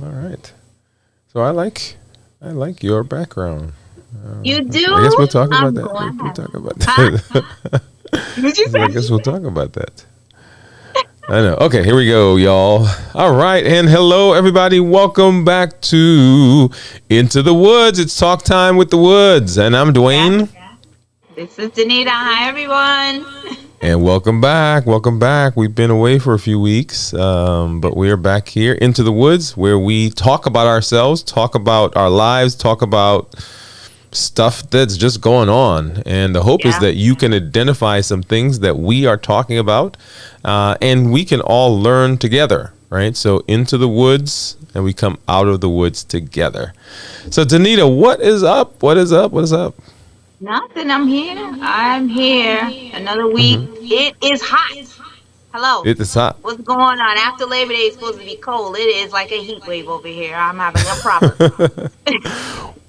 All right. So I like your background. You I guess we'll do? talk about I'm that. We'll glad. talk about Huh? that. Did you I guess we'll say? talk about that. I know. Okay, here we go, y'all. All right, and hello, everybody. Welcome back to Into the Woods. It's talk time with the Woods, and I'm Yeah. Dwayne. This is Danita. Hi, everyone. And welcome back. Welcome back. We've been away for a few weeks, but we are back here into the woods where we talk about ourselves, talk about our lives, talk about stuff that's just going on. And the hope is Yeah. that you can identify some things that we are talking about, and we can all learn together, right? So into the woods, and we come out of the woods together. So, Danita, what is up? What is up? What is up? Nothing. I'm here. I'm here. Another week. It is hot. Hello. It is hot. What's going on? After Labor Day, it's supposed to be cold. It is like a heat wave over here. I'm having a problem.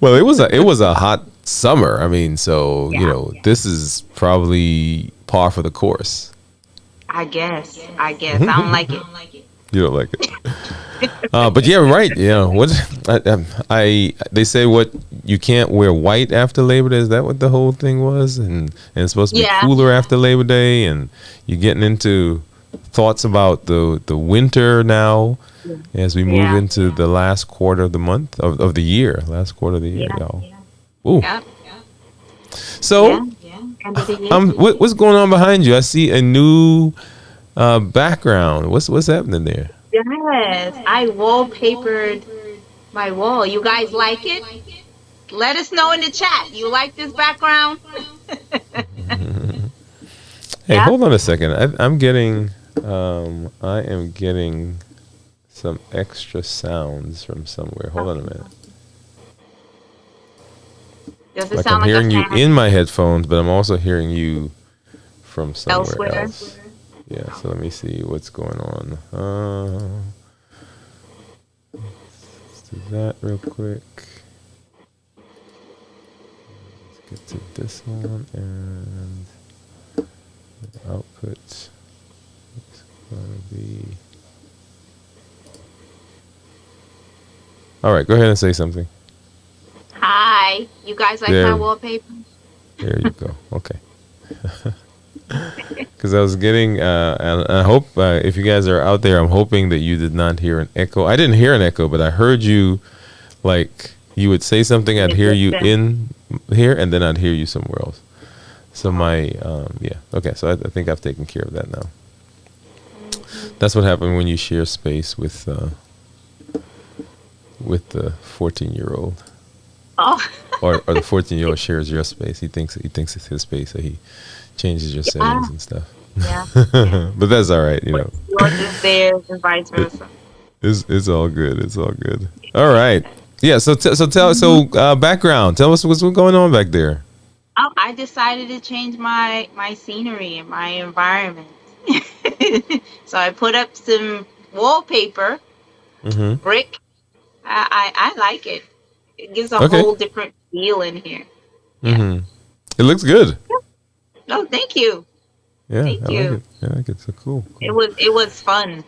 Well, it was a hot summer. I mean, so Yeah. this is probably par for the course. I guess. I guess. I don't like it. You don't like it, but yeah, right. Yeah, what they say what you can't wear white after Labor Day. Is that what the whole thing was? And it's supposed to be Yeah. cooler after Labor Day, and you're getting into thoughts about the winter now as we move Yeah. into the last quarter of the month of the year, last quarter of the year, Yeah. y'all. Ooh, Yep. Yeah. so End of the year. what's going on behind you? I see a new background. What's happening there? Yes. I wallpapered my wall. You guys like it? Let us know in the chat. You like this background? Hey, Yeah. hold on a second. I am getting some extra sounds from somewhere. Hold on a minute. Does it Like I'm sound like a hearing you fan in my headphones, but I'm also hearing you from somewhere elsewhere? else. Yeah, so let me see what's going on. Let's do that real quick. Let's get to this one and the output is going to be. All right, go ahead and say something. Hi. You guys like my There, wallpaper? there you go. Okay. Because I was getting, and I hope if you guys are out there, I'm hoping that you did not hear an echo. I didn't hear an echo, but I heard you, like you would say something, I'd In hear the you distance. in here, and then I'd hear you somewhere else. So yeah, okay. So I think I've taken care of that now. That's what happened when you share space with the 14-year-old, Oh, or the 14-year-old shares your space. He thinks it's his space, so he changes your yeah. settings and stuff. Yeah. Yeah. But that's all right. Yours is theirs and vice It, versa. it's all good. It's all good. All right. Yeah. So background. Tell us what's going on back there. Oh, I decided to change my scenery and my environment. So I put up some wallpaper, Mm-hmm. brick. I like it. It gives a Okay. whole different feel in here. Yeah. Mm-hmm. It looks good. Oh, thank you. Yeah, I Thank like you. it. I like it. So cool. It Cool. was fun.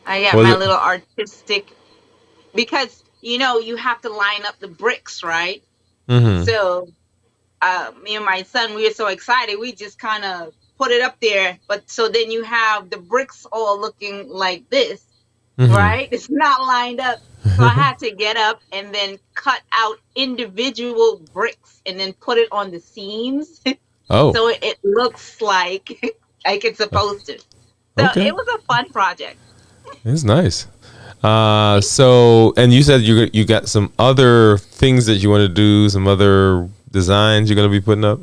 I got Was my it? little artistic because you have to line up the bricks, right? Mm-hmm. So me and my son, we were so excited. We just kind of put it up there. But so then you have the bricks all looking like this, Mm-hmm. right? It's not lined up. So I had to get up and then cut out individual bricks and then put it on the seams. Oh. So it looks like like it's supposed to. So Okay. it was a fun project. It's nice. So and you said you got some other things that you want to do, some other designs you're gonna be putting up.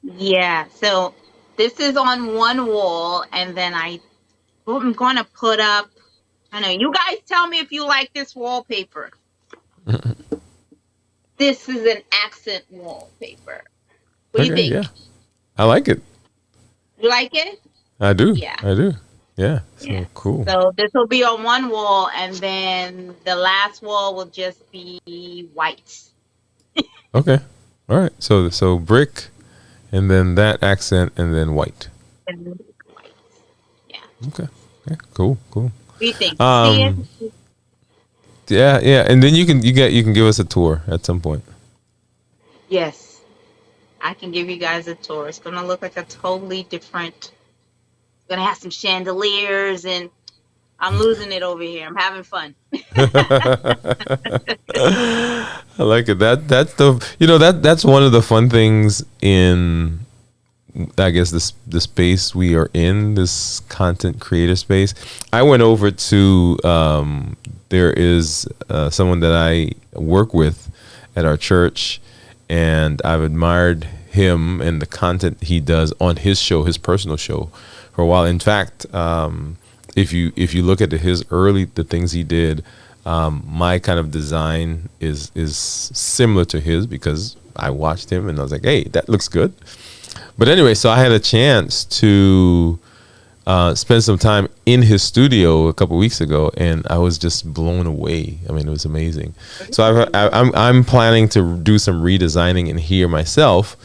Yeah. So this is on one wall, and then I'm going to put up. I know you guys tell me if you like this wallpaper. This is an accent wallpaper. What do you Okay. think? Yeah. I like it. You like it? I do. Yeah. I do. Yeah. Yeah. So cool. So this will be on one wall, and then the last wall will just be white. Okay. All right. So brick, and then that accent, and then white. And white. Yeah. Okay. Yeah. Cool. Cool. What do you think? You see it? Um. Yeah, yeah, and then you can give us a tour at some point. Yes, I can give you guys a tour. It's gonna look like a totally different. It's gonna have some chandeliers, and I'm losing it over here. I'm having fun. I like it. That's the that's one of the fun things in, I guess, the space we are in, this content creator space. I went over to there is someone that I work with at our church, and I've admired him and the content he does on his show, his personal show, for a while. In fact, if you look at the things he did, my kind of design is similar to his, because I watched him and I was like, hey, that looks good. But anyway, so I had a chance to spend some time in his studio a couple weeks ago, and I was just blown away. I mean, it was amazing. So I'm planning to do some redesigning in here myself,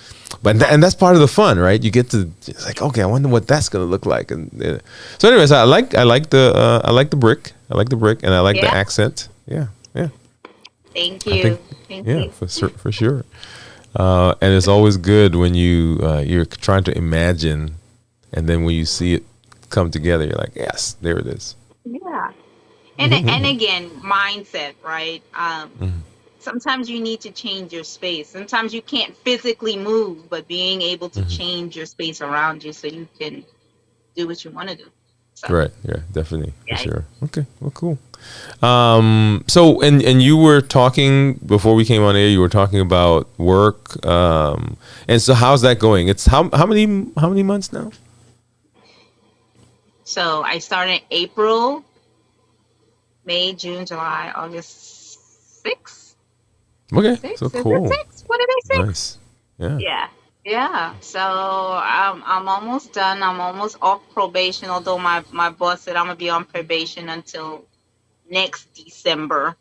and that's part of the fun, right? You get to, it's like, okay, I wonder what that's gonna look like. And so, anyways, I like the brick, and I like the accent. Yeah, yeah. Thank you. Thank you. For sure. And it's always good when you're trying to imagine, and then when you see it come together, you're like, yes, there it is. Yeah. And again, mindset, right? Sometimes you need to change your space. Sometimes you can't physically move, but being able to change your space around you so you can do what you want to do. So, right. Yeah, definitely. For sure. Okay. Well, cool. So, and you were talking before we came on air, you were talking about work. And so how's that going? It's how many months now? So I started April, May, June, July, August, 6. Okay. 6? So Is cool. it 6? What did I say? Nice. Yeah. Yeah. Yeah. So I'm almost done. I'm almost off probation, although my boss said I'm gonna be on probation until next December.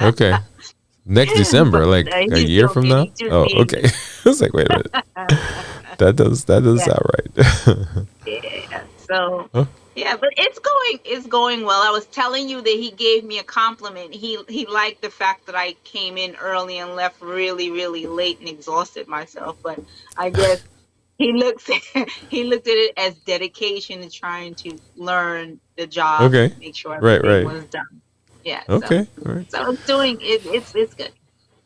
Okay. Next December, like a year from now? Oh, okay. I was like, wait a minute. That does sound right. Yeah. So yeah, but it's going well. I was telling you that he gave me a compliment. He liked the fact that I came in early and left really, really late and exhausted myself. But I guess he looked at it as dedication to trying to learn the job. Okay. And make sure everything was done. Yeah. Okay. All right. So it's doing it. It's good.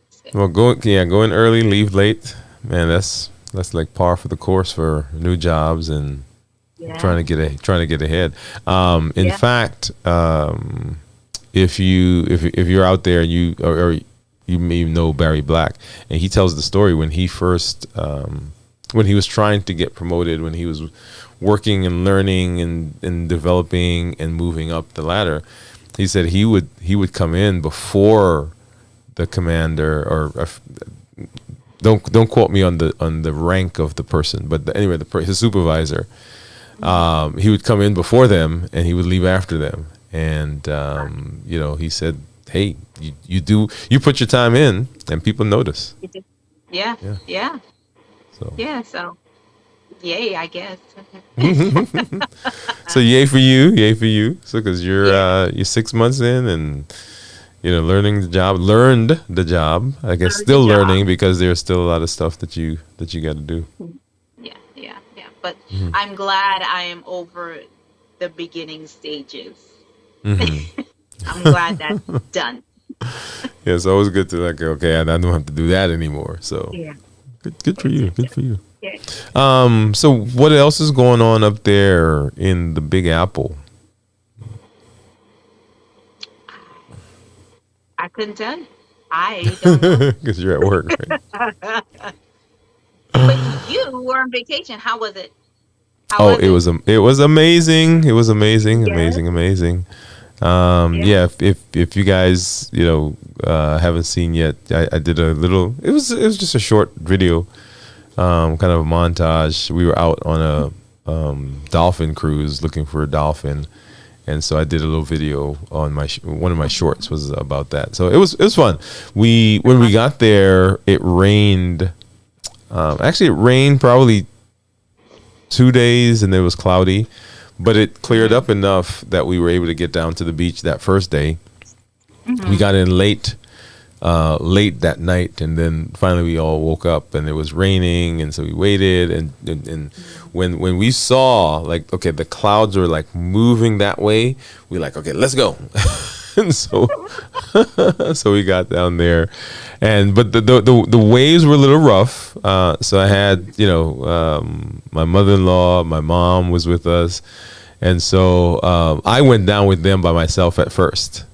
It's good. Well, going early, leave late, man. That's like par for the course for new jobs and trying to get ahead. In fact, if you're out there and you may know Barry Black, and he tells the story when he first when he was trying to get promoted, when he was working and learning and developing and moving up the ladder. He said he would come in before the commander, or don't quote me on the rank of the person, but anyway, his supervisor. He would come in before them and he would leave after them. And he said, "Hey, you put your time in, and people notice." Yeah. So yay, I guess. So yay for you. So because you're 6 months in, and learned the job. I guess still learning, because there's still a lot of stuff that you got to do. Yeah. But I'm glad I am over the beginning stages. I'm glad that's done. Yeah, it's always good to okay, I don't have to do that anymore. So Yeah. good for you. Good for you. Yeah. So what else is going on up there in the Big Apple? I couldn't tell you. I don't know. Because you're at work, right? But you were on vacation. How was it? It was amazing. It was amazing. Yes. Amazing. If you guys haven't seen yet, I did a little. It was just a short video, kind of a montage. We were out on a dolphin cruise looking for a dolphin, and so I did a little video on one of my shorts was about that. So it was fun. When we got there, it rained. Actually, it rained probably 2 days, and it was cloudy, but it cleared up enough that we were able to get down to the beach that first day. We got in late that night, and then finally we all woke up, and it was raining, and so we waited, and when we saw like, okay, the clouds were like moving that way, we like, okay, let's go. And so so we got down there, but the waves were a little rough, so I had, my mother-in-law, my mom was with us, and so I went down with them by myself at first,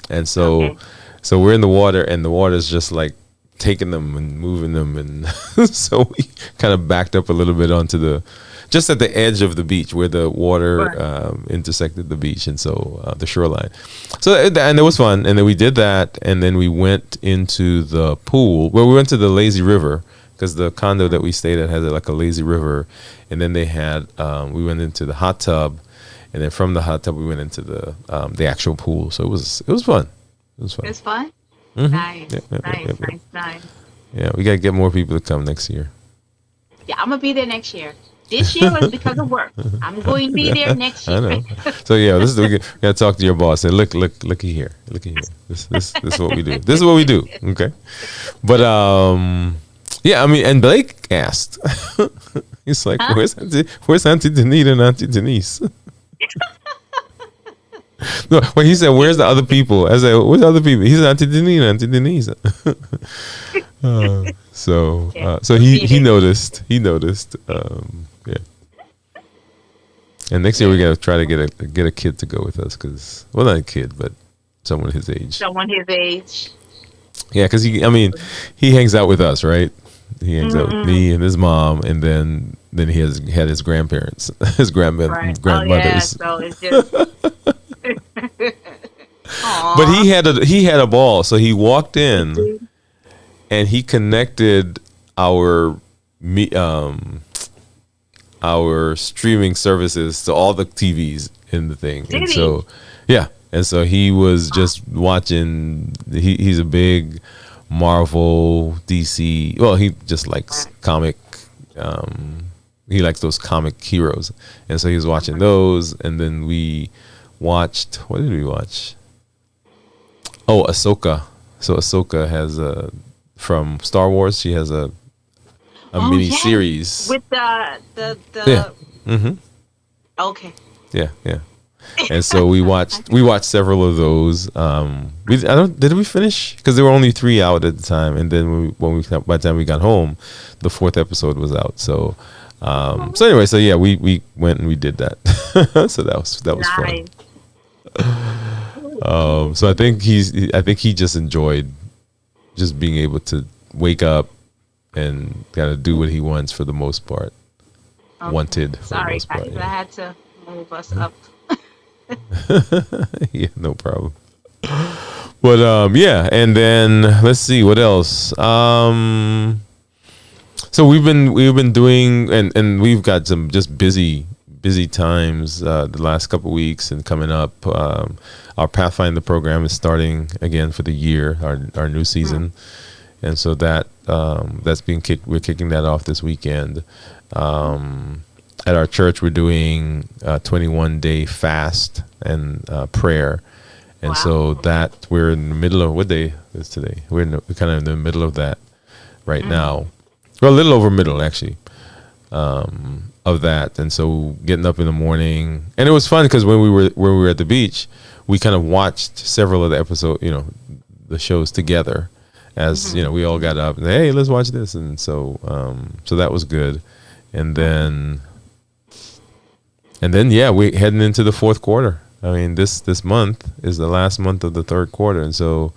and so Okay. so we're in the water, and the water's just like taking them and moving them, and so we kind of backed up a little bit onto just at the edge of the beach where the water Right. intersected the beach, and so the shoreline. So and it was fun, and then we did that, and then we went into the pool. Well, we went to the lazy river because the condo that we stayed at has like a lazy river, and then they had we went into the hot tub, and then from the hot tub we went into the actual pool. So it was fun. It was fun. It's fun. Mhm. Nice, Yep, yep, nice, yep, yep. nice, nice. Yeah, we gotta get more people to come next year. Yeah, I'm gonna be there next year. This year was because of work. I'm going to be there next I year. know. So yeah, we gotta talk to your boss. Say, looky here. This is what we do. This is what we do. Okay. But yeah, I mean, and Blake asked. He's like, Huh? where's Auntie Danita and Auntie Denise? No, well, he said, where's the other people? I said, where's the other people? He said, Auntie Danita, Auntie Denise. So he noticed. He noticed. Yeah. And next year we gotta try to get a kid to go with us, because, well, not a kid, but someone his age. Someone his age. Yeah, because he hangs out with us, right? He hangs out with me and his mom, and then he had his grandparents, his Right. Oh yeah. grandmothers. So it's just. Aw. But he had a ball. So he walked in and he connected our streaming services to all the TVs in the thing. Did And he? so yeah. And so he was just watching. He's a big Marvel, DC. Well, he just likes comic. He likes those comic heroes, and so he was watching those. And then we watched. What did we watch? Oh, Ahsoka. So Ahsoka has from Star Wars. She has a Oh, mini yes. series. With the Yeah. Mm-hmm. Okay. Yeah. And so we watched several of those. Did we finish? Because there were only 3 out at the time, and then by the time we got home, the 4th episode was out. So anyway, so yeah, we went and we did that. So that was fun. Nice. So I think he just enjoyed just being able to wake up and kind of do what he wants for the most part. Okay. Wanted for the Sorry, most part. guys. I Yeah. had to move us up. Yeah, no problem. But yeah, and then let's see what else. So we've been doing, and we've got some just busy times the last couple of weeks and coming up. Our Pathfinder program is starting again for the year, our new season, and so that's being kicked. We're kicking that off this weekend. At our church, we're doing a 21-day fast and prayer, and Wow. so that we're in the middle of, what day is today? We're kind of in the middle of that right now. Well, a little over middle actually of that, and so getting up in the morning, and it was fun because when we were at the beach, we kind of watched several of the episode, the shows together. As we all got up and hey, let's watch this, and so that was good, and then yeah, we heading into the 4th quarter. I mean, this month is the last month of the 3rd quarter, and so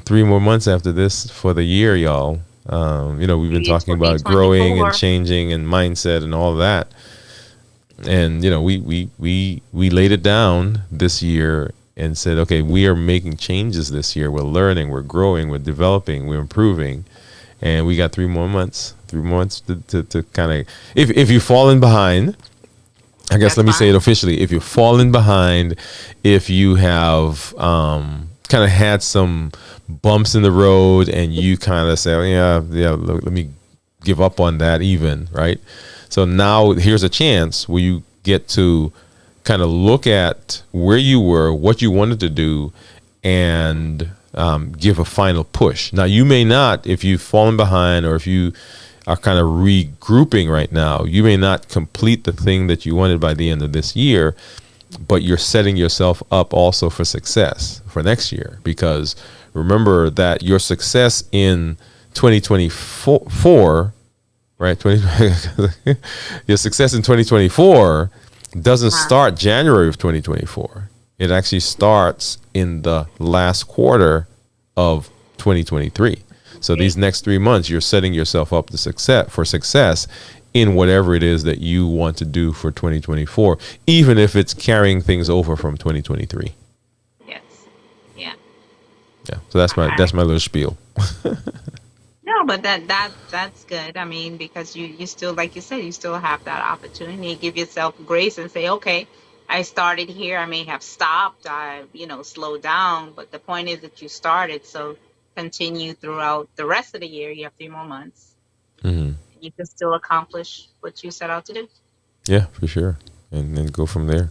3 more months after this for the year, y'all. We've been talking about growing and 2024. changing and mindset and all of that, and we laid it down this year and said, okay, we are making changes this year. We're learning, we're growing, we're developing, we're improving, and we got 3 more months. 3 months to kind of, if you've fallen behind, I guess That's let me say fine. it officially. If you've fallen behind, if you have kind of had some bumps in the road and you kind of say, let me give up on that even, right? So now here's a chance where you get to kind of look at where you were, what you wanted to do, and give a final push. Now, you may not, if you've fallen behind or if you are kind of regrouping right now, you may not complete the thing that you wanted by the end of this year, but you're setting yourself up also for success for next year, because remember that your success in 2024, right? Your success in 2024 doesn't start January of 2024. It actually starts in the last quarter of 2023. So these next 3 months, you're setting yourself up for success in whatever it is that you want to do for 2024, even if it's carrying things over from 2023. Yes. Yeah. Yeah. So that's my little spiel. No, but that's good. I mean, because you still, like you said, you still have that opportunity. Give yourself grace and say, okay, I started here. I may have stopped. I slowed down, but the point is that you started. So continue throughout the rest of the year. You have 3 more months. Mm-hmm. You can still accomplish what you set out to do. Yeah, for sure, and then go from there.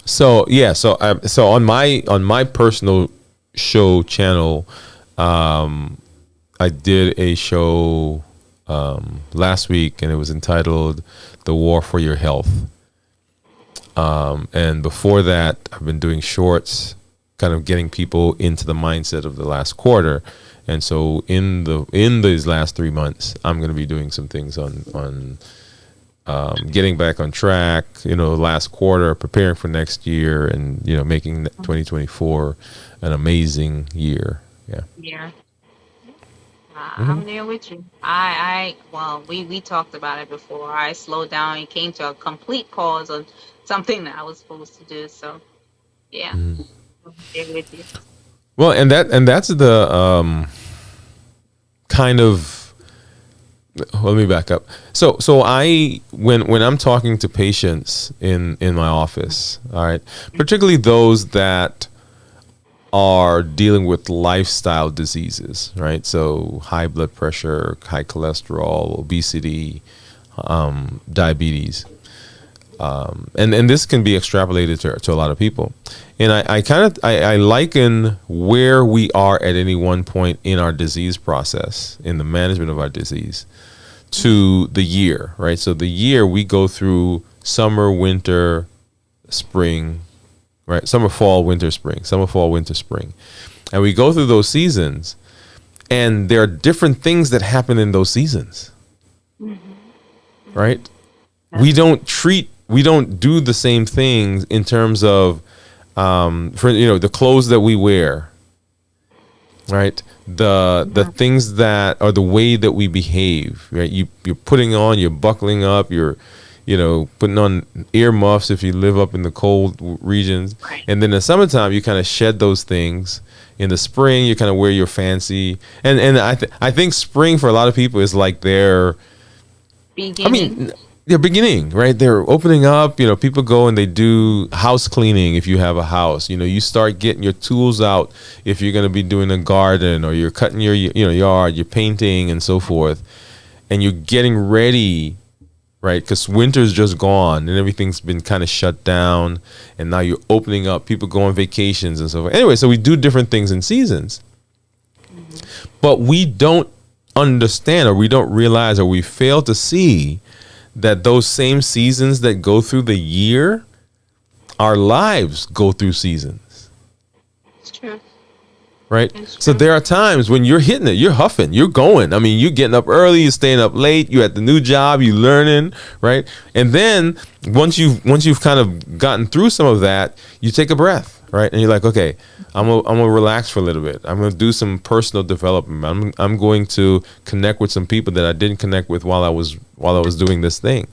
So on my personal show channel, I did a show last week, and it was entitled "The War for Your Health." And before that, I've been doing shorts, kind of getting people into the mindset of the last quarter. And so in these last 3 months, I'm going to be doing some things on getting back on track, last quarter, preparing for next year, and, making 2024 an amazing year. Yeah. Yeah. I'm there with you. Well, we talked about it before. I slowed down and came to a complete pause on something that I was supposed to do. So, yeah, I'm there with you. Well, and that's the kind of. Let me back up. So when I'm talking to patients in my office, all right, particularly those that are dealing with lifestyle diseases, right? So high blood pressure, high cholesterol, obesity, diabetes, and this can be extrapolated to a lot of people. And I liken where we are at any one point in our disease process, in the management of our disease, to the year, right? So the year, we go through summer, winter, spring, right? Summer, fall, winter, spring. Summer, fall, winter, spring. And we go through those seasons, and there are different things that happen in those seasons, right? We don't do the same things in terms of, the clothes that we wear, right? The things that are the way that we behave, right? You're putting on, you're buckling up, you're putting on earmuffs if you live up in the cold regions. Right. And then in the summertime, you kind of shed those things. In the spring, you kind of wear your fancy. And I think spring for a lot of people is like their Beginning. They're beginning, right? They're opening up. People go and they do house cleaning. If you have a house, you start getting your tools out. If you're going to be doing a garden, or you're cutting your yard, you're painting and so forth, and you're getting ready, right? Because winter's just gone and everything's been kind of shut down, and now you're opening up. People go on vacations and so forth. Anyway, so we do different things in seasons, but we don't understand, or we don't realize, or we fail to see that those same seasons that go through the year, our lives go through seasons. It's true. Right? So there are times when you're hitting it, you're huffing, you're going. I mean, you're getting up early, you're staying up late, you're at the new job, you're learning, right? And then once you've kind of gotten through some of that, you take a breath, right? And you're like, okay, I'm gonna relax for a little bit. I'm gonna do some personal development. I'm going to connect with some people that I didn't connect with while I was doing this thing.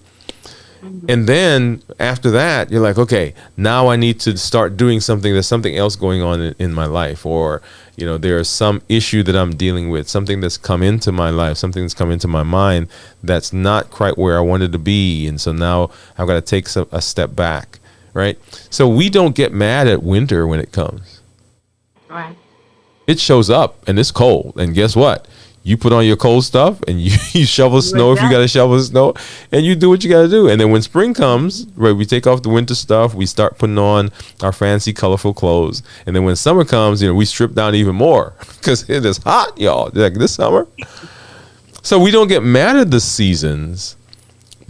And then after that, you're like, okay, now I need to start doing something. There's something else going on in my life, or there's some issue that I'm dealing with, something that's come into my life, something that's come into my mind that's not quite where I wanted to be. And so now I've got to take a step back, right? So we don't get mad at winter when it comes. Right. It shows up and it's cold. And guess what? You put on your cold stuff and you shovel snow if you got to shovel snow, and you do what you got to do. And then when spring comes, right, we take off the winter stuff. We start putting on our fancy, colorful clothes. And then when summer comes, we strip down even more because it is hot, y'all. Like this summer. So we don't get mad at the seasons,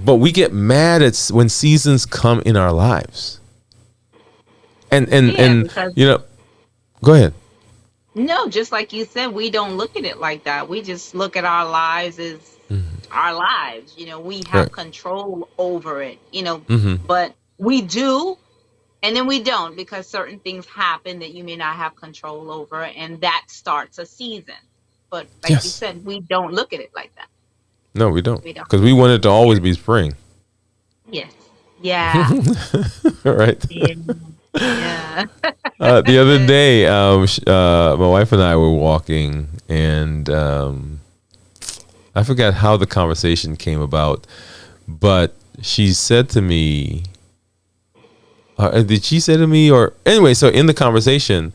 but we get mad at when seasons come in our lives. And go ahead. No, just like you said, we don't look at it like that. We just look at our lives as our lives. We have control over it, but we do, and then we don't, because certain things happen that you may not have control over, and that starts a season. But like you said, we don't look at it like that. No, we don't. Because we want it to always be spring. Yes. Yeah. Right. Yeah. The other day, my wife and I were walking, and I forgot how the conversation came about, but she said to me, did she say to me, or anyway, so in the conversation,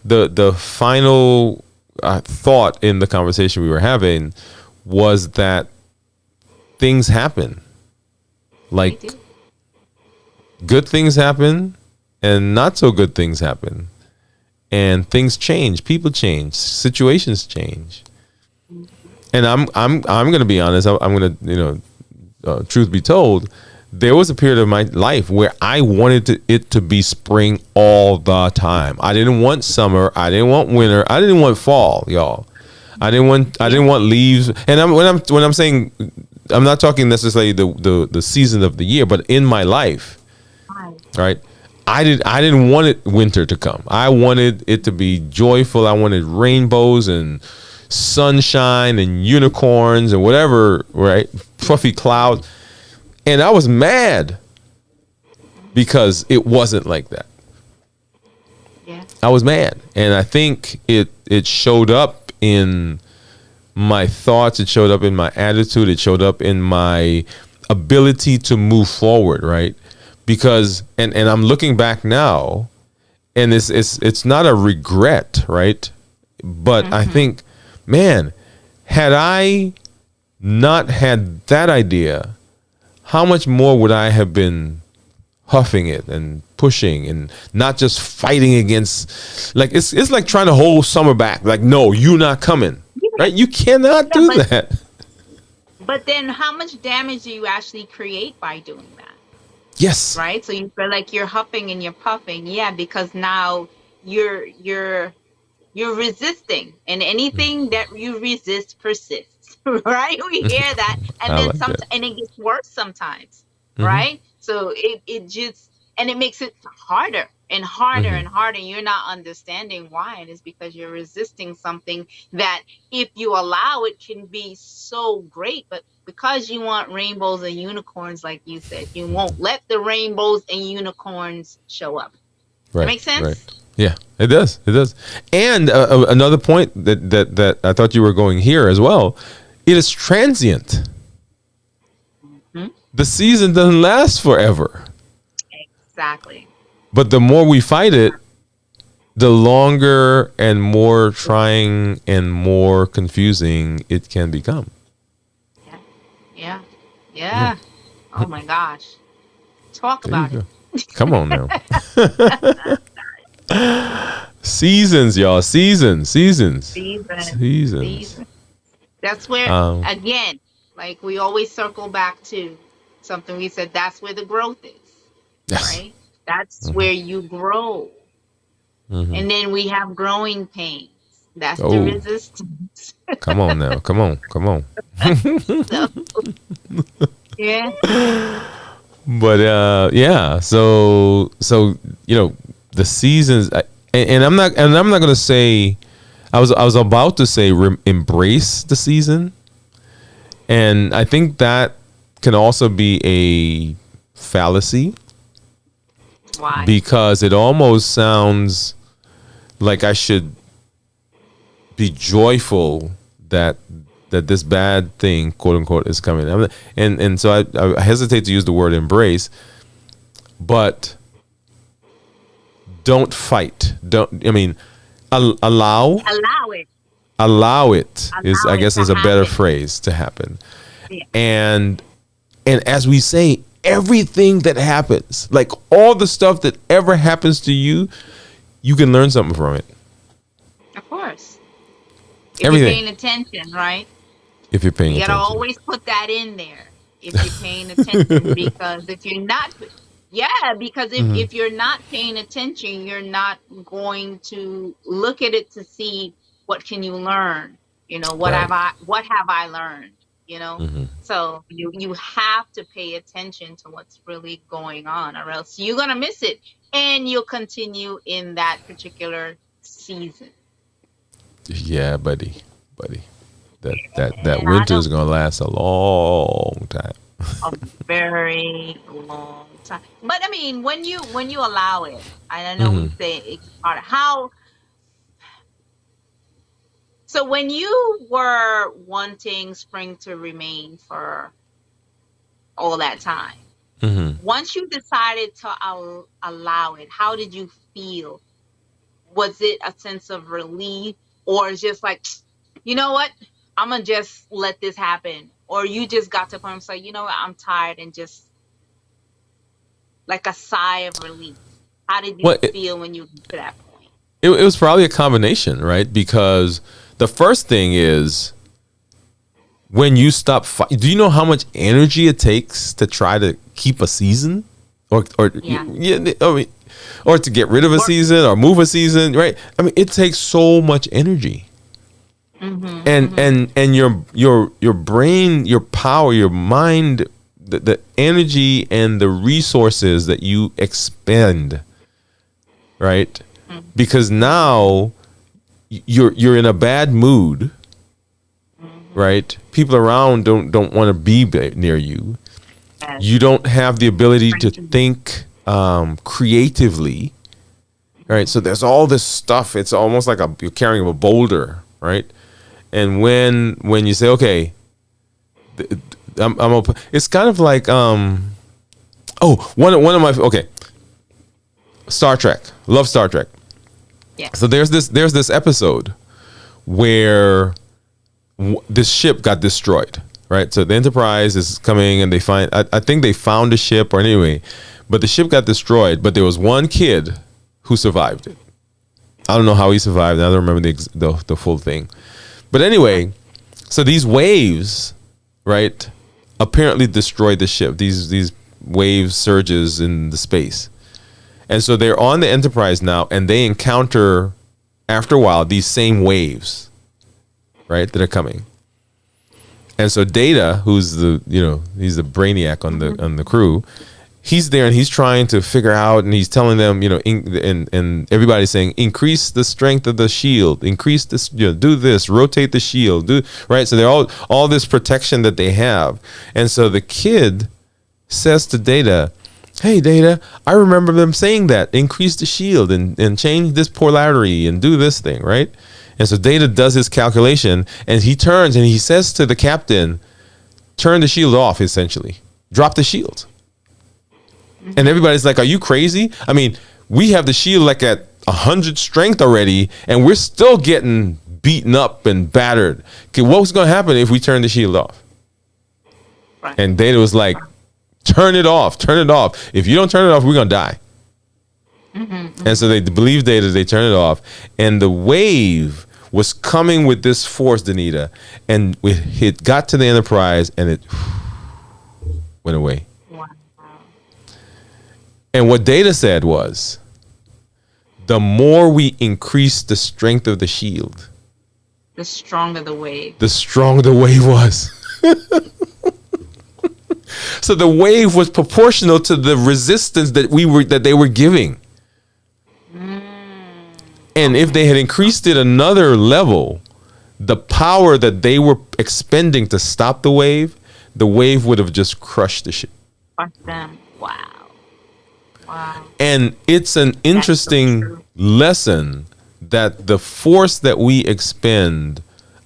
the final thought in the conversation we were having was that things happen. Like, good things happen and not so good things happen, and things change, people change, situations change. And I'm going to be honest. I'm going to, truth be told, there was a period of my life where I wanted it to be spring all the time. I didn't want summer. I didn't want winter. I didn't want fall, y'all. I didn't want leaves. And when I'm saying, I'm not talking necessarily the season of the year, but in my life, right? I didn't want winter to come. I wanted it to be joyful. I wanted rainbows and sunshine and unicorns and whatever, right? Fluffy clouds. And I was mad because it wasn't like that. Yeah. I was mad. And I think it showed up in my thoughts. It showed up in my attitude. It showed up in my ability to move forward, right? Because, and I'm looking back now, and it's not a regret, right? But I think, man, had I not had that idea, how much more would I have been huffing it and pushing and not just fighting against, like, it's like trying to hold summer back. Like, no, you're not coming, right? You cannot do that. But then how much damage do you actually create by doing that? Yes. Right? So you feel like you're huffing and you're puffing. Yeah, because now you're resisting, and anything that you resist persists. Right? We hear that. And then and it gets worse sometimes. Right? So it just, and it makes it harder and harder and harder. You're not understanding why. And it's because you're resisting something that, if you allow it, can be so great. But because you want rainbows and unicorns, like you said, you won't let the rainbows and unicorns show up. Right. That makes sense? Right. Yeah, it does. It does. And another point that I thought you were going here as well, it is transient. The season doesn't last forever. Exactly. But the more we fight it, the longer and more trying and more confusing it can become. Yeah. Oh my gosh. Talk about it. Come on now. Seasons, y'all. Seasons. That's where, again, like we always circle back to something we said, that's where the growth is. Yes. Right? That's where you grow. And then we have growing pains. That's the resistance. Come on now. Come on. Yeah. But yeah, so the seasons, and I'm not going to say, I was about to say embrace the season, and I think that can also be a fallacy. Why? Because it almost sounds like I should be joyful that this bad thing, quote unquote, is coming. And so I hesitate to use the word embrace, but don't fight. Allow it. allow it is, I Allow it guess, to is a better happen. phrase, to happen. Yeah. And as we say, everything that happens, like all the stuff that ever happens to you, you can learn something from it. Of course. If Everything. you're paying attention, right? If you're paying You gotta attention. always put that in there. If you're paying attention, because if you're not, because if you're not paying attention, you're not going to look at it to see what can you learn. What Right. have I learned? Mhm. So you have to pay attention to what's really going on, or else you're gonna miss it, and you'll continue in that particular season. Yeah, buddy. That And I winter is don't gonna last a long time. a very long time. But I mean, when you allow it, and I know we say it's part of how. So when you were wanting spring to remain for all that time, once you decided to allow it, how did you feel? Was it a sense of relief, or just like, you know what, I'm gonna just let this happen? Or you just got to a point and say, you know what, I'm tired, and just like a sigh of relief? How did you Well, feel when you got to that point? it was probably a combination, right? Because the first thing is, when you stop do you know how much energy it takes to try to keep a season, or Yeah. I mean, or to get rid of a season or move a season, right? I mean, it takes so much energy. And your brain, your power, your mind, the energy and the resources that you expend, right? Because now you're in a bad mood, right? People around don't want to be near you. Yes. You don't have the ability to think creatively, right? So there's all this stuff. It's almost like you're carrying a boulder, right? And when you say, okay, I'm open, it's kind of like one of my, okay, Star Trek. Love Star Trek. Yeah. So there's this episode where this ship got destroyed, right? So the Enterprise is coming, and they find, I think they found a ship, or anyway, but the ship got destroyed, but there was one kid who survived it. I don't know how he survived. I don't remember the full thing. But anyway, so these waves, right, apparently destroyed the ship. These wave surges in the space. And so they're on the Enterprise now, and they encounter, after a while, these same waves, right, that are coming. And so Data, who's he's the brainiac on the crew, he's there, and he's trying to figure out, and he's telling them, and everybody's saying, increase the strength of the shield, increase this, do this, rotate the shield, right? So they're all this protection that they have. And so the kid says to Data, hey, Data, I remember them saying that, increase the shield and change this polarity and do this thing, right? And so Data does his calculation, and he turns and he says to the captain, turn the shield off, essentially. Drop the shield. And everybody's like, are you crazy? I mean, we have the shield like at 100 strength already, and we're still getting beaten up and battered. Okay, what's going to happen if we turn the shield off? Right. And Data was like, turn it off. If you don't turn it off, we're going to die. And so they believe Data, they turn it off. And the wave was coming with this force, Danita, and it got to the Enterprise, and it went away. Wow. And what Data said was, the more we increase the strength of the shield, The stronger the wave. the stronger the wave was. So the wave was proportional to the resistance that they were giving. And if they had increased it another level, the power that they were expending to stop the wave would have just crushed the ship. Fuck them. Wow. Wow. And it's an interesting true. lesson that the force that we expend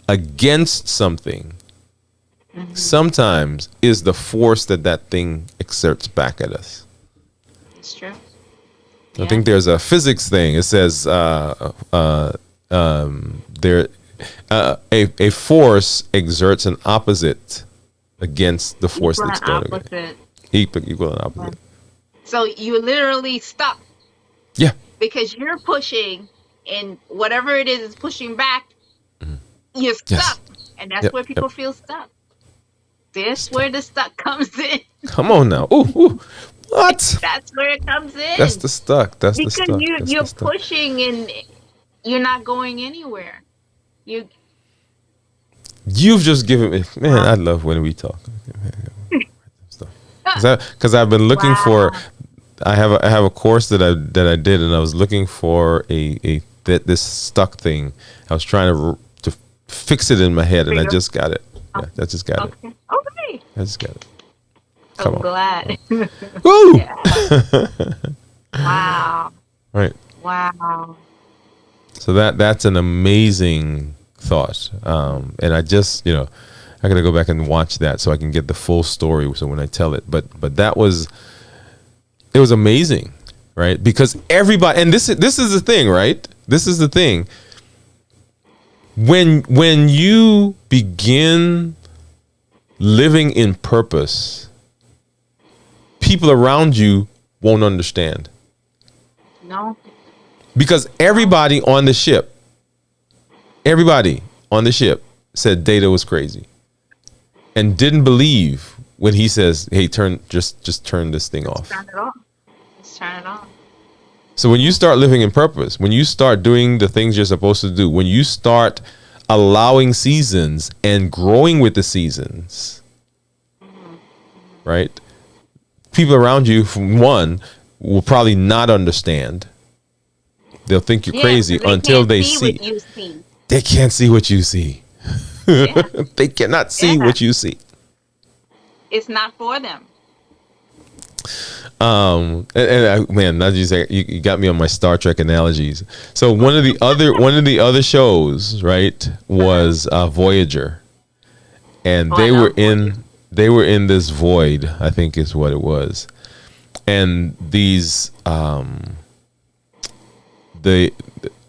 against something sometimes is the force that thing exerts back at us. It's true. I think there's a physics thing. It says a force exerts an opposite against the force Equal that's and going against. opposite. Equal and opposite. So you're literally stuck Yeah. because you're pushing, and whatever it is pushing back. You're stuck, Yes. and that's Yep. where people feel stuck. That's where the stuck comes in. Come on now. Ooh. What? That's where it comes in. That's the stuck. That's the because stuck. you're pushing and you're not going anywhere. You've just given me, man. I love when we talk. Because I've been looking for. I have a course that I did, and I was looking for this stuck thing. I was trying to fix it in my head, and I just got it. Yeah, I just got it. Okay. I just got it. I'm glad. Woo! Wow. Right. Wow. So that's an amazing thought, and I just I gotta go back and watch that so I can get the full story. So when I tell it, but it was amazing, right? Because everybody, and this is the thing, right? This is the thing. When you begin living in purpose, people around you won't understand. No. Because everybody on the ship said Data was crazy and didn't believe when he says, "Hey, just turn this thing off." Turn it off. Just turn it off. So when you start living in purpose, when you start doing the things you're supposed to do, when you start allowing seasons and growing with the seasons, right? People around you, from one, will probably not understand. They'll think you're crazy until they see. What you see. They can't see what you see. Yeah. They cannot see what you see. It's not for them. Man, now you say you got me on my Star Trek analogies. So one of the other shows, right, was Voyager, and they were in this void, I think is what it was, and these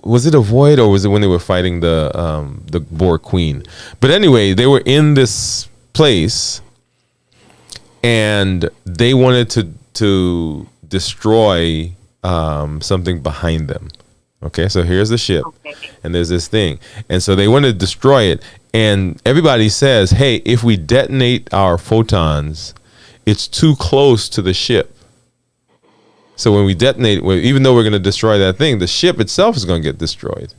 was it a void, or was it when they were fighting the Borg Queen? But anyway, they were in this place, and they wanted to destroy something behind them. Okay, so here's the ship, and there's this thing, and so they want to destroy it. And everybody says, "Hey, if we detonate our photons, it's too close to the ship. So when we detonate, even though we're going to destroy that thing, the ship itself is going to get destroyed."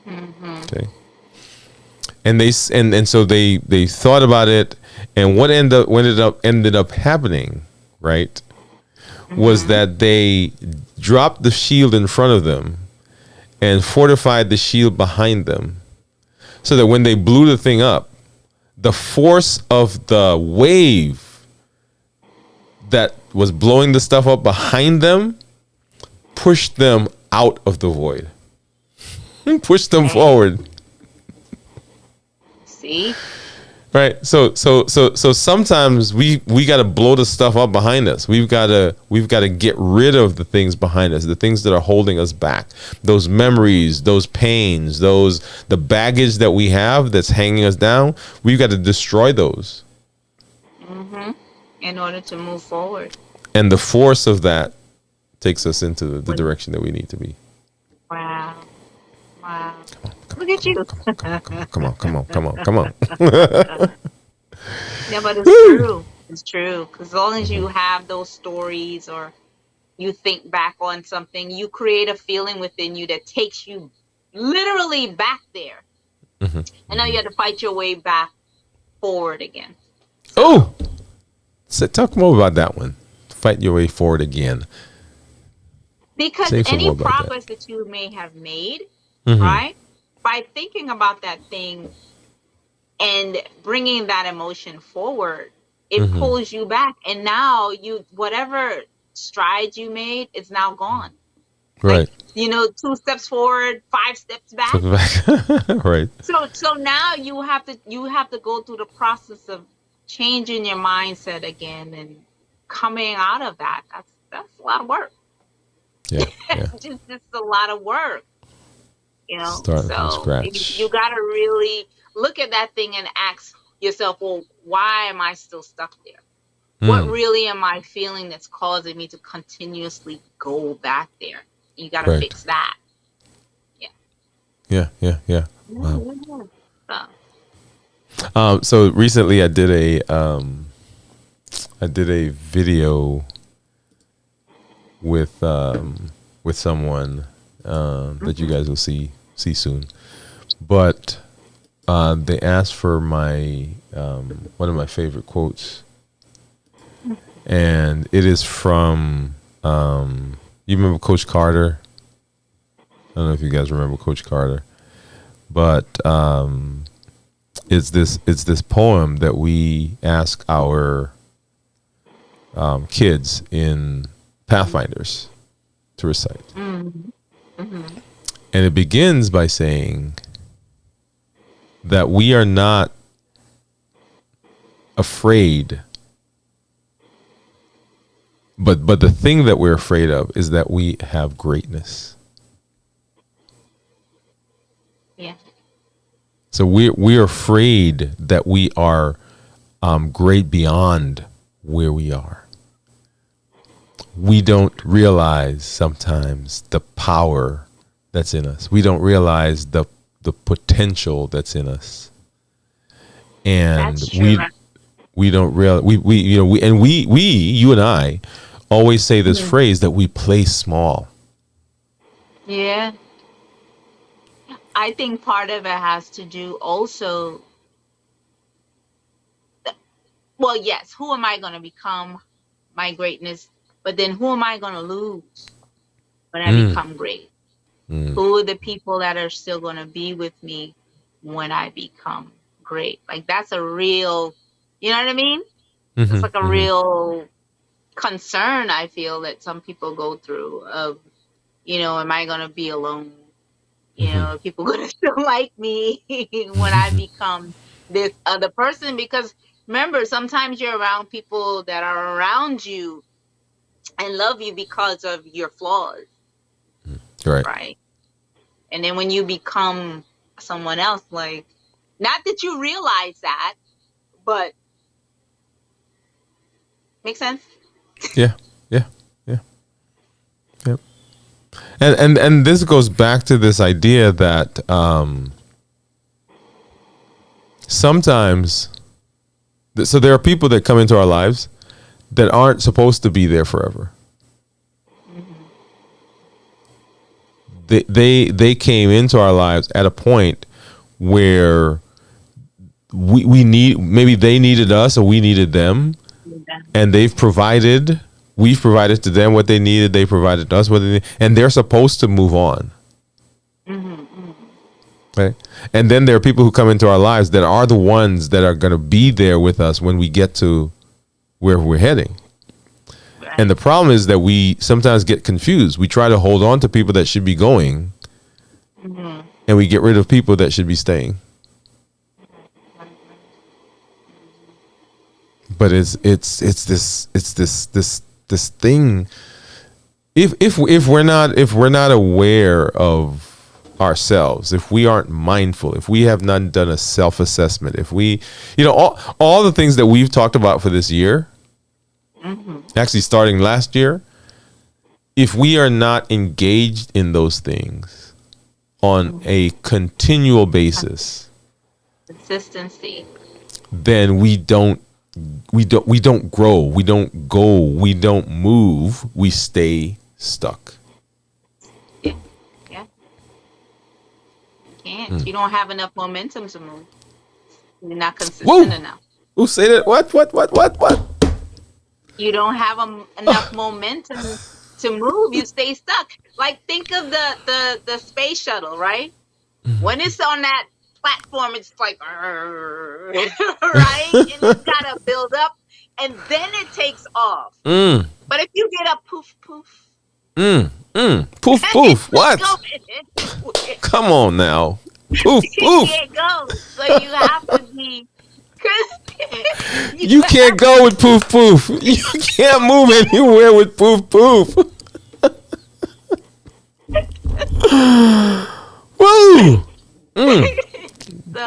Okay, and so they thought about it, and what ended up happening, right, was that they dropped the shield in front of them and fortified the shield behind them, so that when they blew the thing up, the force of the wave that was blowing the stuff up behind them pushed them out of the void, pushed them forward. See? Right. So sometimes we got to blow the stuff up behind us. We've got to get rid of the things behind us, the things that are holding us back, those memories, those pains, the baggage that we have that's hanging us down. We've got to destroy those. In order to move forward. And the force of that takes us into the direction that we need to be. Wow. Look at you. Come on. Yeah, but it's true. It's true. Because as long as you have those stories, or you think back on something, you create a feeling within you that takes you literally back there. And now you have to fight your way back forward again. So talk more about that one. Fight your way forward again. Because any progress that you may have made, right, by thinking about that thing and bringing that emotion forward, it pulls you back. And now whatever strides you made, it's now gone. Right. Like, 2 steps forward, 5 steps back. Right. So now you have to go through the process of changing your mindset again and coming out of that. That's a lot of work. Yeah. Just a lot of work. You know, Starting from so scratch. you got to really look at that thing and ask yourself, well, why am I still stuck there? What really am I feeling that's causing me to continuously go back there? You got to Right. fix that. Yeah. Wow. So, So recently I did a video with someone that you guys will see soon. But they asked for my one of my favorite quotes, and it is from you remember Coach Carter? I don't know if you guys remember Coach Carter, but it's this poem that we ask our kids in Pathfinders to recite. And it begins by saying that we are not afraid, but the thing that we're afraid of is that we have greatness. yeah. So we're afraid that we are great beyond where we are. We don't realize sometimes the power that's in us. We don't realize the potential that's in us, and That's true. we don't realize we you and I always say this phrase that we play small. Yeah. I think part of it has to do also, well, yes, who am I going to become, my greatness, but then who am I going to lose when I become great? Who are the people that are still going to be with me when I become great? Like, that's a real, you know what I mean? It's like a real concern, I feel, that some people go through of, am I going to be alone? Are people going to still like me when I become this other person? Because remember, sometimes you're around people that are around you and love you because of your flaws. Right. And then when you become someone else, like, not that you realize that, but make sense? Yeah. And this goes back to this idea that sometimes, so there are people that come into our lives that aren't supposed to be there forever. They came into our lives at a point where maybe they needed us or we needed them, and we've provided to them what they needed. They provided to us what they needed, and they're supposed to move on. Right? And then there are people who come into our lives that are the ones that are going to be there with us when we get to where we're heading. And the problem is that we sometimes get confused. We try to hold on to people that should be going, and we get rid of people that should be staying. But it's this thing. If we're not aware of ourselves, if we aren't mindful, if we have not done a self-assessment, if we, all the things that we've talked about for this year, actually starting last year, if we are not engaged in those things on a continual basis, consistency, then we don't grow, we don't go, we don't move, we stay stuck. Yeah. You can't. You don't have enough momentum to move. You're not consistent enough. Who say that? What? You don't have enough momentum to move. You stay stuck. Like, think of the space shuttle, right? When it's on that platform, it's like, right? And it's got to build up, and then it takes off. But if you get a poof, poof, what? Come on now. Poof. You can't go. So you have to be... You can't go with poof. You can't move anywhere with poof. Woo!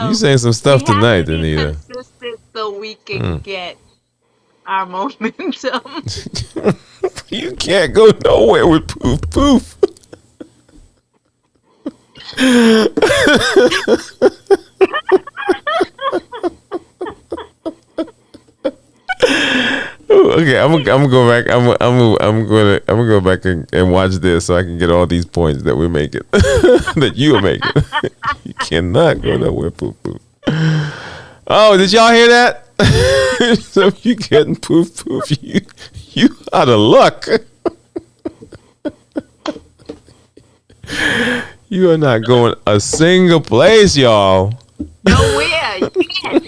You saying some stuff we have to tonight, be Anita. consistent so we can get our momentum. You can't go nowhere with poof poof. Okay, I'm gonna go back. I'm gonna go back and watch this so I can get all these points that we're making, that you are making. You cannot go nowhere, poof poof. Oh, did y'all hear that? So you getting poof poof? You out of luck. You are not going a single place, y'all. Nowhere. You can't.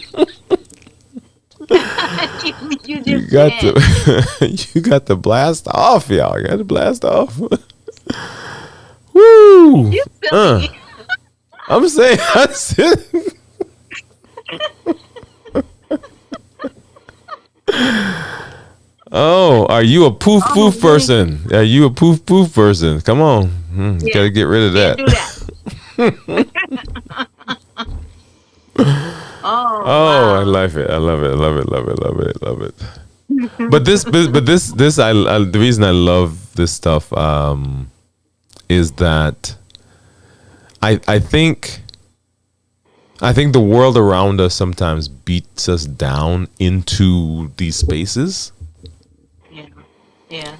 you You just got can't. to you got to blast off, y'all. You got to blast off. Woo! You silly. I'm saying, I said. Oh, are you a poof poof person? Are you a poof poof person? Come on, you got to get rid of that. Can't do that. Oh, Oh, I wow. love it. I love it. I love it. Love it. Love it. Love it. But this, the reason I love this stuff is that I think the world around us sometimes beats us down into these spaces Yeah. Yeah.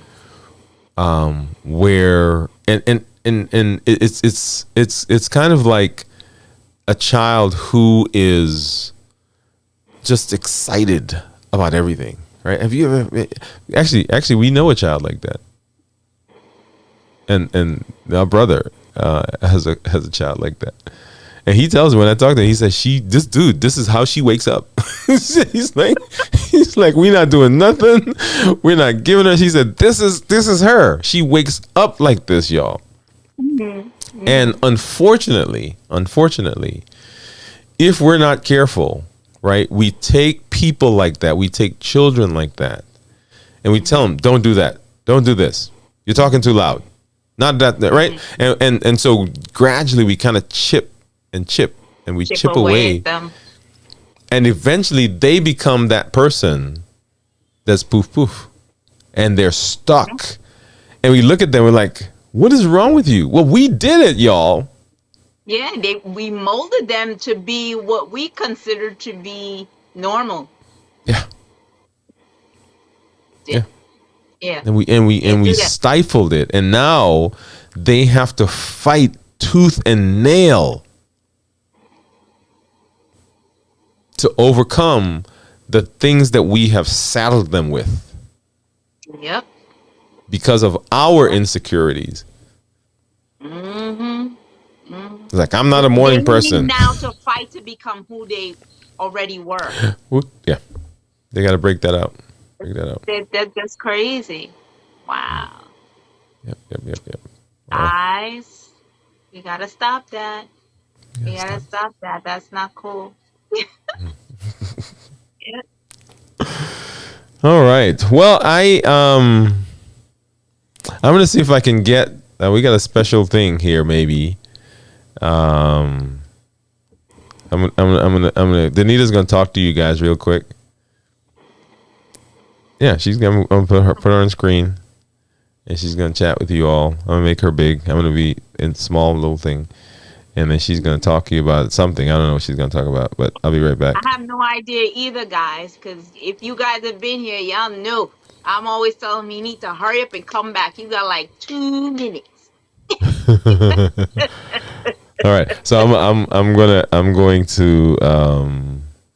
where and it's kind of like a child who is just excited about everything, right? Have you ever actually we know a child like that, and our brother has a child like that, and he tells me when I talk to him, he says this is how she wakes up. he's like we're not doing nothing, we're not giving her. She said this is her. She wakes up like this, y'all. And unfortunately, if we're not careful, right, we take people like that, we take children like that, and we tell them, don't do that, don't do this, you're talking too loud, not that, right? And so gradually we kind of chip and we chip away at them. and eventually they become that person that's poof poof, and they're stuck, and we look at them, we're like, what is wrong with you? Well, we did it, y'all. Yeah, we molded them to be what we consider to be normal. Yeah. Yeah. Yeah. And we do that. stifled it, and now they have to fight tooth and nail to overcome the things that we have saddled them with Yep. because of our insecurities. It's like, I'm not a morning They person. need now to fight to become who they already were. Yeah, they got to break that out. Break that out. That's crazy. Wow. Yep. Wow. Guys, you gotta stop that. You gotta stop that. That's not cool. Yeah. All right. Well, I'm gonna see if I can get. We got a special thing here, maybe. I'm gonna. Danita's gonna talk to you guys real quick. Yeah, she's gonna put her on screen, and she's gonna chat with you all. I'm gonna make her big. I'm gonna be in small little thing, and then she's gonna talk to you about something. I don't know what she's gonna talk about, but I'll be right back. I have no idea either, guys, because if you guys have been here, y'all know I'm always telling them you need to hurry up and come back. You got like 2 minutes. All right, so I'm going to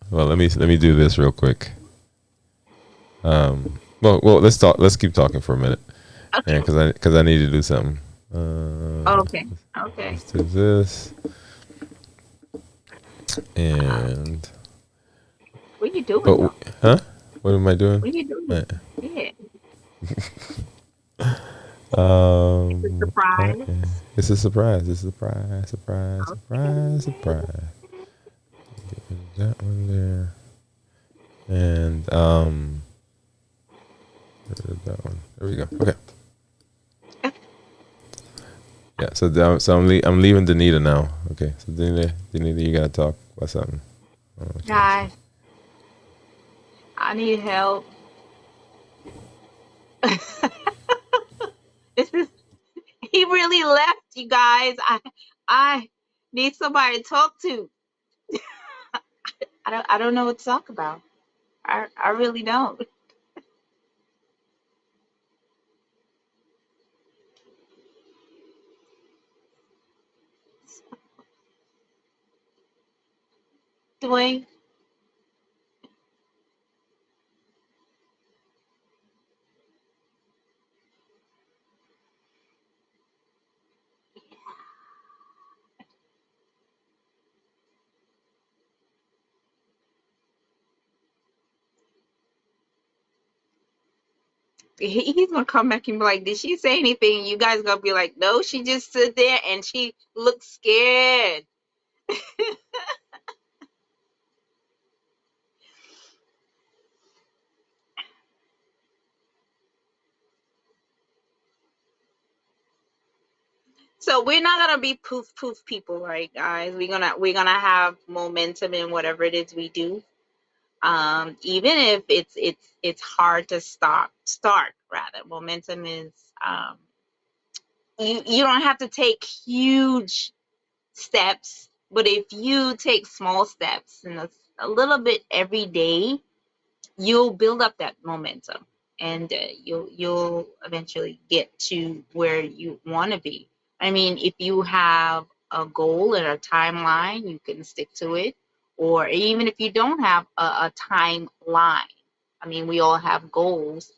well, let me do this real quick. Well, let's keep talking for a minute. Okay. Because I need to do something. Okay. Let's do this. And What are you doing? though? huh? What am I doing? What are you doing? Yeah. Surprise. Okay. It's a surprise. It's a surprise. Surprise. Get that one there. And that one. There we go. Okay. Yeah. So I'm leaving Danita now. Okay. So Danita, you gotta talk about something. Okay. Guys, I need help. This is he really left, you guys. I need somebody to talk to. I don't know what to talk about. I really don't. Dwayne, he's gonna come back and be like, "Did she say anything?" You guys gonna be like, "No, she just stood there and she looked scared." So we're not gonna be poof poof people, right, guys? We're gonna have momentum in whatever it is we do. Even if it's hard to start rather. Momentum is you don't have to take huge steps, but if you take small steps and a little bit every day, you'll build up that momentum, and you'll eventually get to where you want to be. I mean, if you have a goal and a timeline, you can stick to it. Or even if you don't have a timeline, I mean, we all have goals,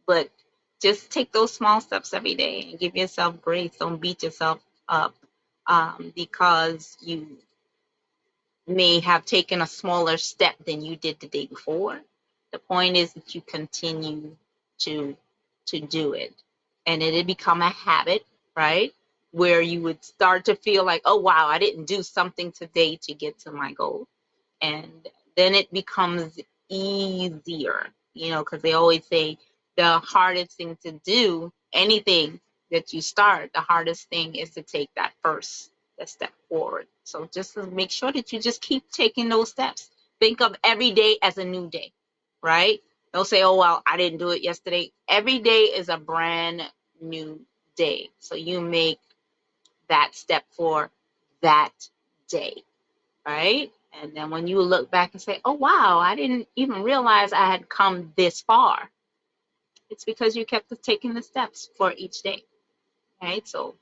but just take those small steps every day and give yourself grace. Don't beat yourself up because you may have taken a smaller step than you did the day before. The point is that you continue to do it, and it'll become a habit, right? Where you would start to feel like, oh wow, I didn't do something today to get to my goal, and then it becomes easier, because they always say the hardest thing to do, anything that you start, the hardest thing is to take that first step forward. So just to make sure that you just keep taking those steps. Think of every day as a new day, right? Don't say, oh, well, I didn't do it yesterday. Every day is a brand new day. So you make that step for that day, right? And then when you look back and say, oh, wow, I didn't even realize I had come this far. It's because you kept taking the steps for each day, right? So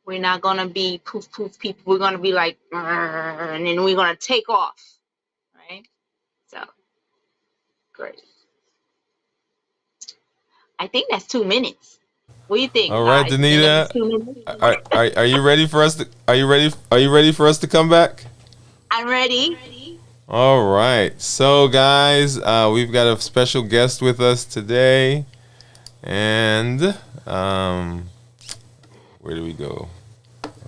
we're not going to be poof, poof people. We're going to be like, and then we're going to take off, right? So, great. I think that's 2 minutes. What do you think, All right, guys? You think that's Danita. 2 minutes? Are you ready for us to? Are you ready for us to come back? I'm ready. All right. So, guys, we've got a special guest with us today, and where do we go?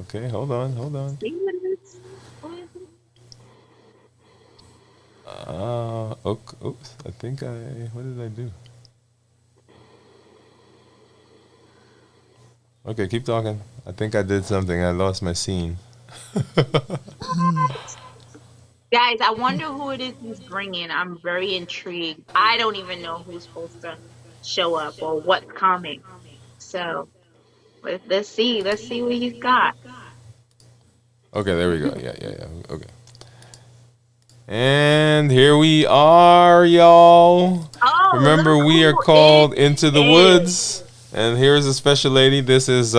Okay, hold on, hold on. 3 minutes. Oops. I think What did I do? Okay, keep talking. I think I did something. I lost my scene. Guys, I wonder who it is he's bringing. I'm very intrigued. I don't even know who's supposed to show up or what's coming. So let's see. Let's see what he's got. Okay, there we go. Yeah, yeah, yeah. Okay. And here we are, y'all. Oh, Remember, look we are who called it Into the is. Woods. And here's a special lady. This is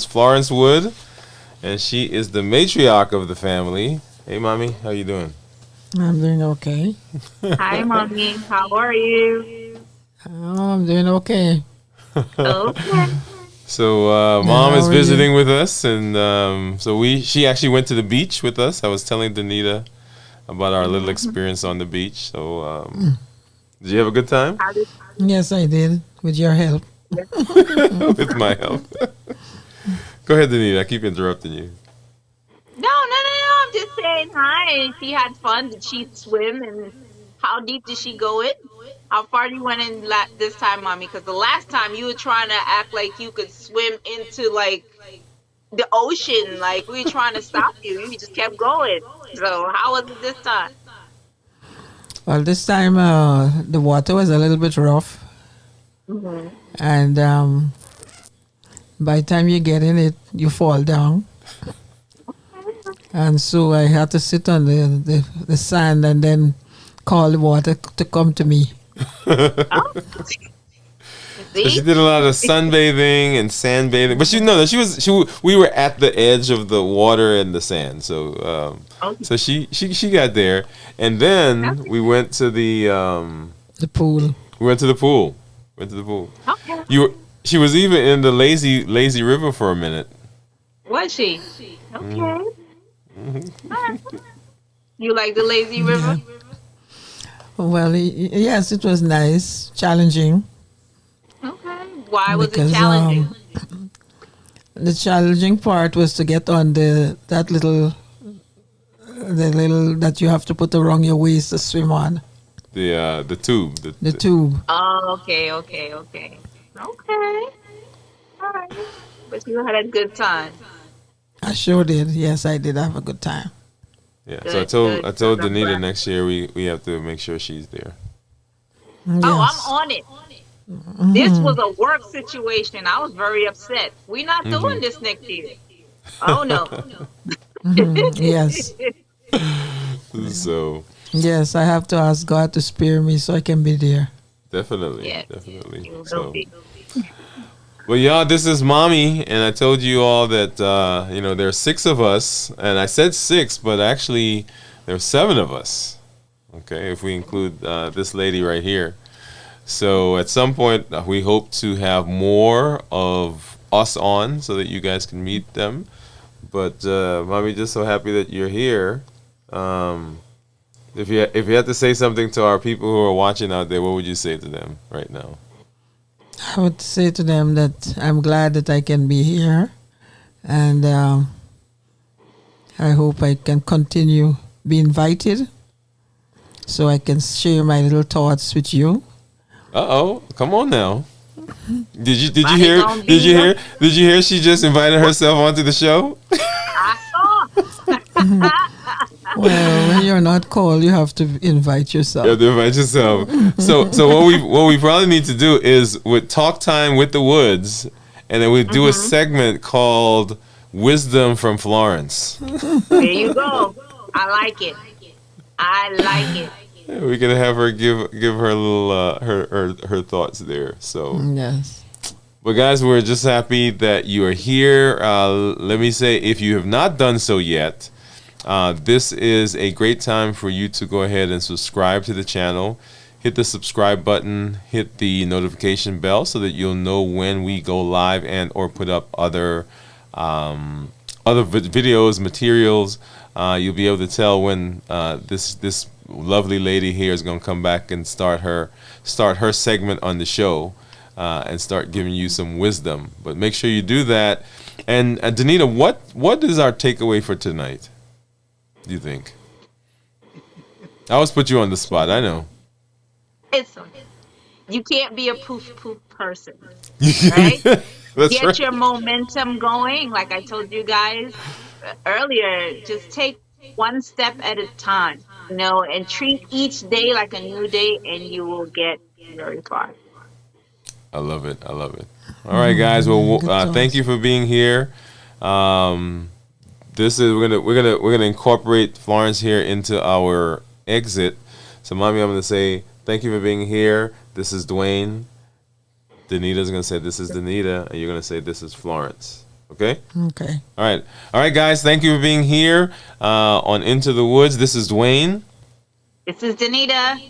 Florence Wood, and she is the matriarch of the family. Hey, mommy, how you doing? I'm doing okay. Hi, mommy. How are you? Oh, I'm doing okay. Okay. So Yeah, mom how is are you? visiting with us, and she actually went to the beach with us. I was telling Danita about our little experience on the beach. So did you have a good time? How did Yes, I did, with your help. With my help. Go ahead, Danita. I keep interrupting you. No, no, no, no. I'm just saying hi. She had fun. Did she swim? And how deep did she go in? How far you went in this time, mommy? Because the last time you were trying to act like you could swim into like the ocean, like we were trying to stop you. You just kept going. So how was it this time? Well, this time the water was a little bit rough, Mm-hmm. and by the time you get in it, you fall down. And so I had to sit on the sand and then call the water to come to me. Oh, So she see? did a lot of sunbathing and sandbathing, but she know that we were at the edge of the water and the sand, so Okay. so she got there, and then we went to The pool. we went to the pool, Okay. She was even in the lazy river for a minute. Was she? Okay. Alright. You like the lazy river? Well, yes, it was nice, challenging. Okay. Why was Because, it challenging? The challenging part was to get on the little that you have to put around your waist to swim on, The tube, the tube. Oh, okay. Okay. All right. But you had a good time. I sure did. Yes, I did have a good time. yeah. Good, So good, I told good. I'm Danita glad. next year we have to make sure she's there. Oh, Yes. I'm on it. This was a work situation. I was very upset. We're not doing this next year. Oh no. Yes. So Yes, I have to ask God to spare me so I can be there. definitely. Yeah. You will So. be. Well, y'all, this is Mommy, and I told you all that there are 6 of us, and I said 6, but actually there are 7 of us. Okay, if we include this lady right here. So at some point, we hope to have more of us on so that you guys can meet them. But Mommy, just so happy that you're here. If you had to say something to our people who are watching out there, what would you say to them right now? I would say to them that I'm glad that I can be here, and I hope I can continue be invited, so I can share my little thoughts with you. Come on now. Did you Money hear gonna be here. did you hear she just invited herself onto the show? I saw. Well, when you're not called, you have to invite You yourself. have to invite yourself. So what we probably need to do is with Talk Time with the Woods, and then we do a segment called Wisdom from Florence. There you go. I like it. We can have her give her little her thoughts there. So Yes. but guys, we're just happy that you are here. Let me say, if you have not done so yet, this is a great time for you to go ahead and subscribe to the channel. Hit the subscribe button, hit the notification bell so that you'll know when we go live and or put up other videos, materials. You'll be able to tell when this lovely lady here is going to come back and start her segment on the show. And start giving you some wisdom. But make sure you do that. And Danita, what is our takeaway for tonight, do you think? I always put you on the spot, I know. It's okay. You can't be a poof person, right? That's Get right. your momentum going. Like I told you guys earlier, just take one step at a time, and treat each day like a new day, and you will get very far. I love it. All right, guys. Well, Good thank you for being here. This is we're gonna incorporate Florence here into our exit. So, Mommy, I'm gonna say thank you for being here. This is Dwayne. Danita's gonna say this is Danita, and you're gonna say this is Florence. Okay. Okay. All right, guys. Thank you for being here on Into the Woods. This is Dwayne. This is Danita.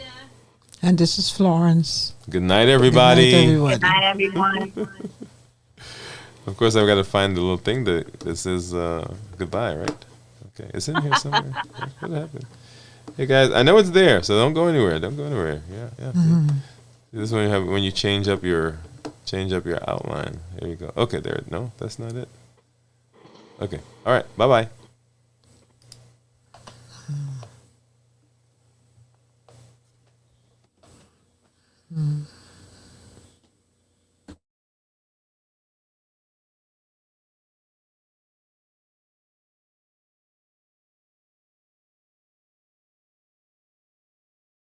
And this is Florence. Good night, everybody. Good night, Good night, everyone. Of course, I've got to find the little thing that says goodbye, right? Okay, it's in here somewhere. What happened? Hey guys, I know it's there, so don't go anywhere. Yeah. This is when you change up your outline. There you go. Okay, there. No, that's not it. Okay. All right. Bye-bye. Mm.